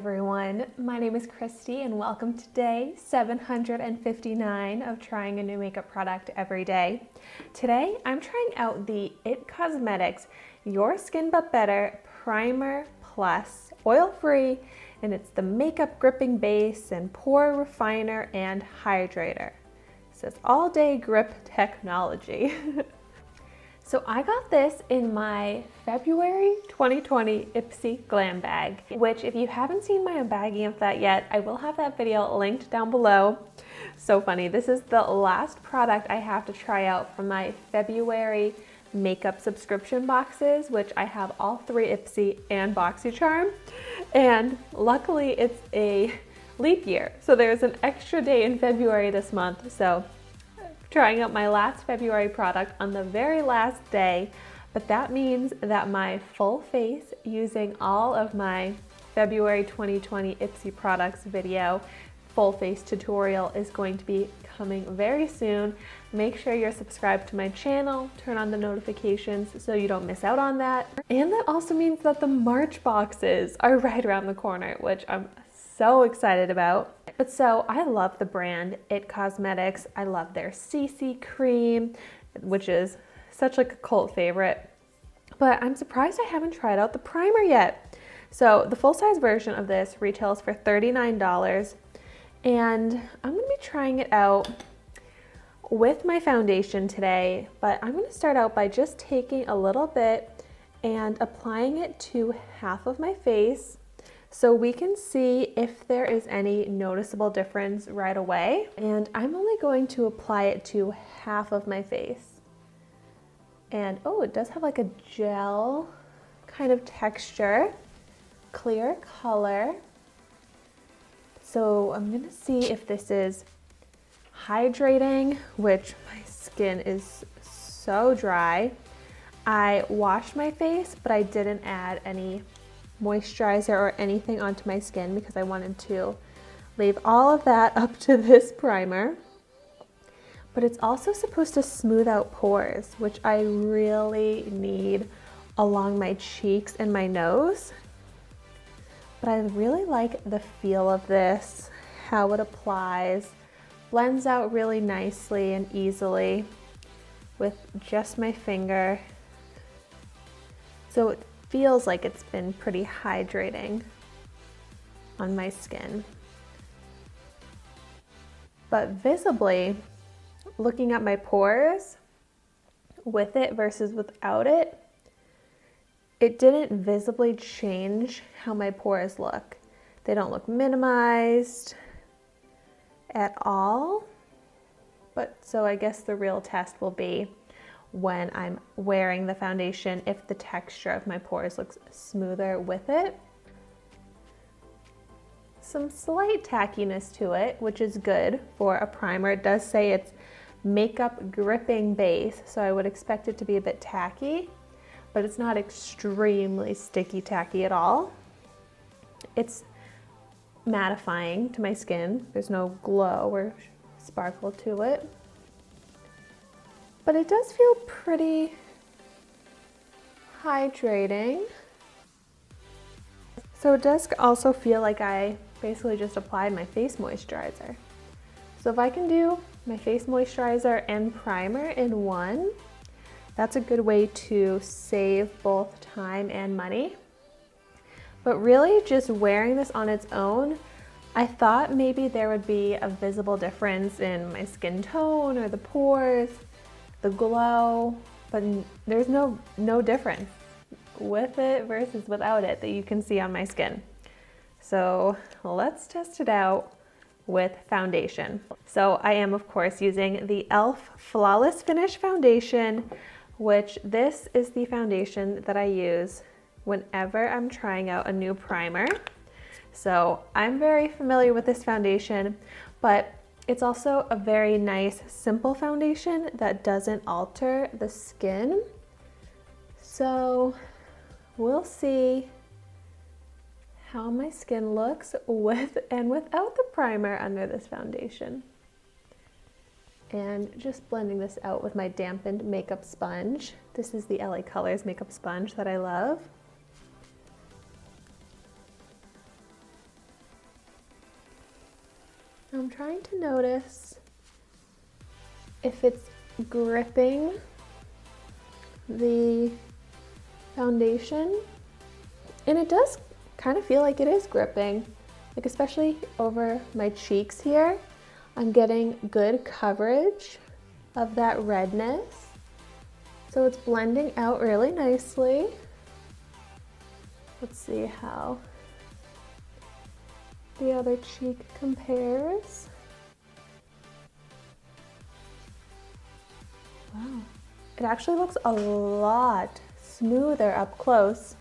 everyone, my name is Christy and welcome to day 759 of trying a new makeup product every day. Today I'm trying out the IT Cosmetics Your Skin But Better Primer Plus Oil-Free, and it's the makeup gripping base and pore refiner and hydrator. It says all day grip technology. So I got this in my February 2020 Ipsy Glam Bag, which if you haven't seen my unbagging of that yet, I will have that video linked down below. So funny, this is the last product I have to try out from my February makeup subscription boxes, which I have all three Ipsy and BoxyCharm. And luckily it's a leap year, so there's an extra day in February this month. So trying out my last February product on the very last day, but that means that my full face using all of my February 2020 Ipsy products video full face tutorial is going to be coming very soon. Make sure you're subscribed to my channel, turn on the notifications so you don't miss out on that. And that also means that the March boxes are right around the corner, which I'm so excited about. But so I love the brand IT Cosmetics. I love their CC cream, which is such like a cult favorite. But I'm surprised I haven't tried out the primer yet. So the full-size version of this retails for $39, and I'm gonna be trying it out with my foundation today, but I'm gonna start out by just taking a little bit and applying it to half of my face, so we can see if there is any noticeable difference right away. And I'm only going to apply it to half of my face. And oh, it does have like a gel kind of texture, clear color. So I'm gonna see if this is hydrating, which my skin is so dry. I washed my face, but I didn't add any moisturizer or anything onto my skin because I wanted to leave all of that up to this primer. But it's also supposed to smooth out pores, which I really need along my cheeks and my nose. But I really like the feel of this, how it applies, blends out really nicely and easily with just my finger. So it feels like it's been pretty hydrating on my skin. But visibly, looking at my pores with it versus without it, it didn't visibly change how my pores look. They don't look minimized at all. But so I guess the real test will be when I'm wearing the foundation, if the texture of my pores looks smoother with it. Some slight tackiness to it, which is good for a primer. It does say it's makeup gripping base, so I would expect it to be a bit tacky, but it's not extremely sticky tacky at all. It's mattifying to my skin. There's no glow or sparkle to it. But it does feel pretty hydrating. So it does also feel like I basically just applied my face moisturizer. So if I can do my face moisturizer and primer in one, that's a good way to save both time and money. But really just wearing this on its own, I thought maybe there would be a visible difference in my skin tone or the pores, the glow, but there's no difference with it versus without it that you can see on my skin. So let's test it out with foundation. So I am of course using the e.l.f. Flawless Finish Foundation, which this is the foundation that I use whenever I'm trying out a new primer. So I'm very familiar with this foundation, but it's also a very nice, simple foundation that doesn't alter the skin. So we'll see how my skin looks with and without the primer under this foundation. And just blending this out with my dampened makeup sponge. This is the LA Colors makeup sponge that I love. I'm trying to notice if it's gripping the foundation, and it does kind of feel like it is gripping, like especially over my cheeks here. I'm getting good coverage of that redness, so it's blending out really nicely. Let's see how the other cheek compares. Wow, it actually looks a lot smoother up close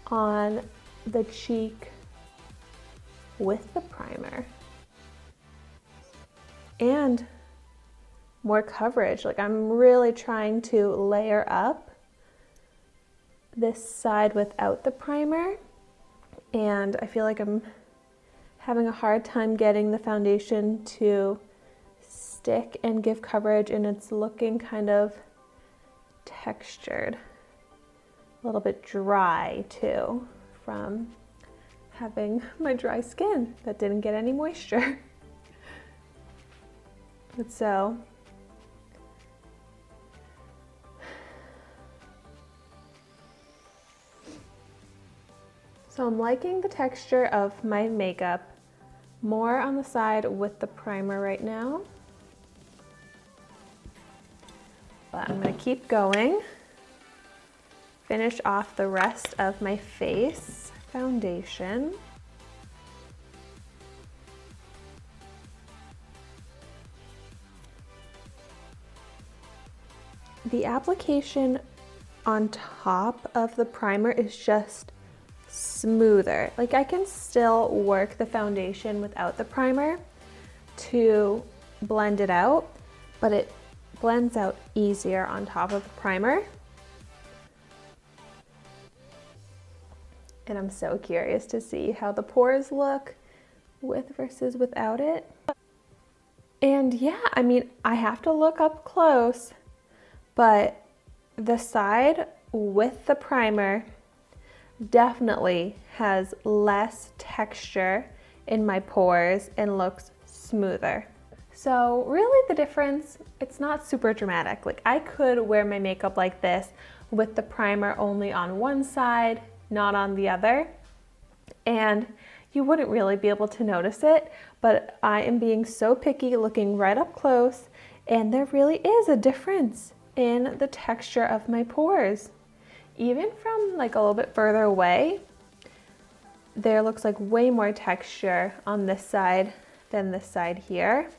on the cheek with the primer. And more coverage. Like, I'm really trying to layer up this side without the primer, and I feel like I'm having a hard time getting the foundation to stick and give coverage, and it's looking kind of textured, a little bit dry too, from having my dry skin that didn't get any moisture. But so I'm liking the texture of my makeup more on the side with the primer right now. But I'm gonna keep going, finish off the rest of my face foundation. The application on top of the primer is just smoother. Like, I can still work the foundation without the primer to blend it out, but it blends out easier on top of the primer. And I'm so curious to see how the pores look with versus without it. And yeah, I mean, I have to look up close, but the side with the primer definitely has less texture in my pores and looks smoother. So really the difference, it's not super dramatic. Like, I could wear my makeup like this with the primer only on one side, not on the other, and you wouldn't really be able to notice it, but I am being so picky, looking right up close, and there really is a difference in the texture of my pores. Even from like a little bit further away, there looks like way more texture on this side than this side here.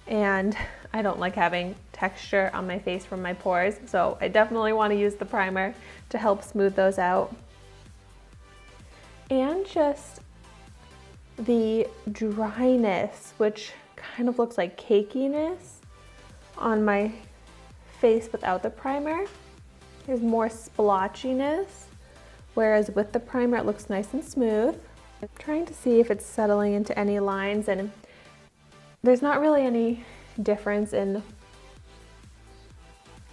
And I don't like having texture on my face from my pores, so I definitely want to use the primer to help smooth those out. And just the dryness, which kind of looks like cakiness on my face without the primer. There's more splotchiness, whereas with the primer it looks nice and smooth. I'm trying to see if it's settling into any lines, and there's not really any difference in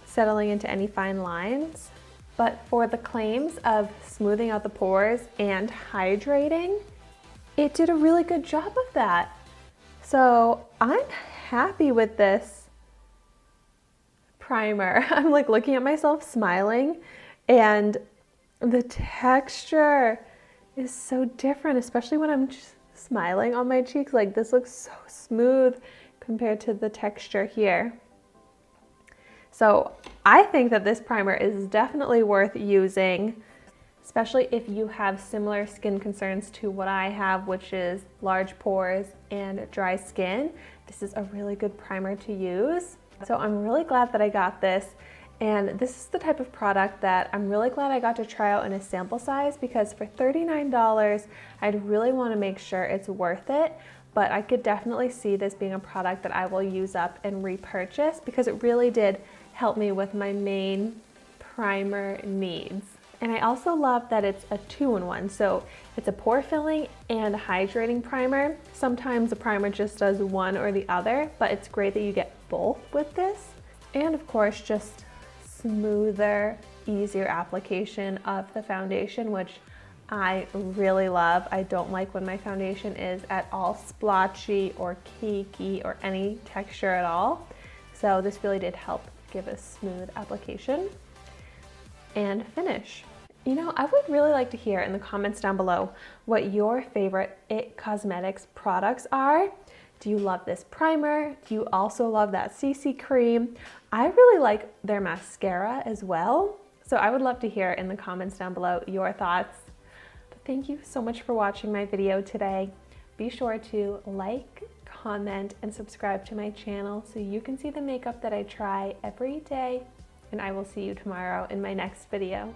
settling into any fine lines. But for the claims of smoothing out the pores and hydrating, it did a really good job of that. So I'm happy with this primer. I'm like looking at myself smiling, and the texture is so different, especially when I'm just smiling on my cheeks. Like, this looks so smooth compared to the texture here. So I think that this primer is definitely worth using, especially if you have similar skin concerns to what I have, which is large pores and dry skin. This is a really good primer to use. So I'm really glad that I got this, and this is the type of product that I'm really glad I got to try out in a sample size, because for $39, I'd really want to make sure it's worth it. But I could definitely see this being a product that I will use up and repurchase, because it really did help me with my main primer needs. And I also love that it's a 2-in-1. So it's a pore filling and hydrating primer. Sometimes a primer just does one or the other, but it's great that you get both with this. And of course, just smoother, easier application of the foundation, which I really love. I don't like when my foundation is at all splotchy or cakey or any texture at all. So this really did help give a smooth application and finish. You know, I would really like to hear in the comments down below what your favorite IT Cosmetics products are. Do you love this primer? Do you also love that CC cream? I really like their mascara as well. So I would love to hear in the comments down below your thoughts. But thank you so much for watching my video today. Be sure to like, comment, and subscribe to my channel so you can see the makeup that I try every day. And I will see you tomorrow in my next video.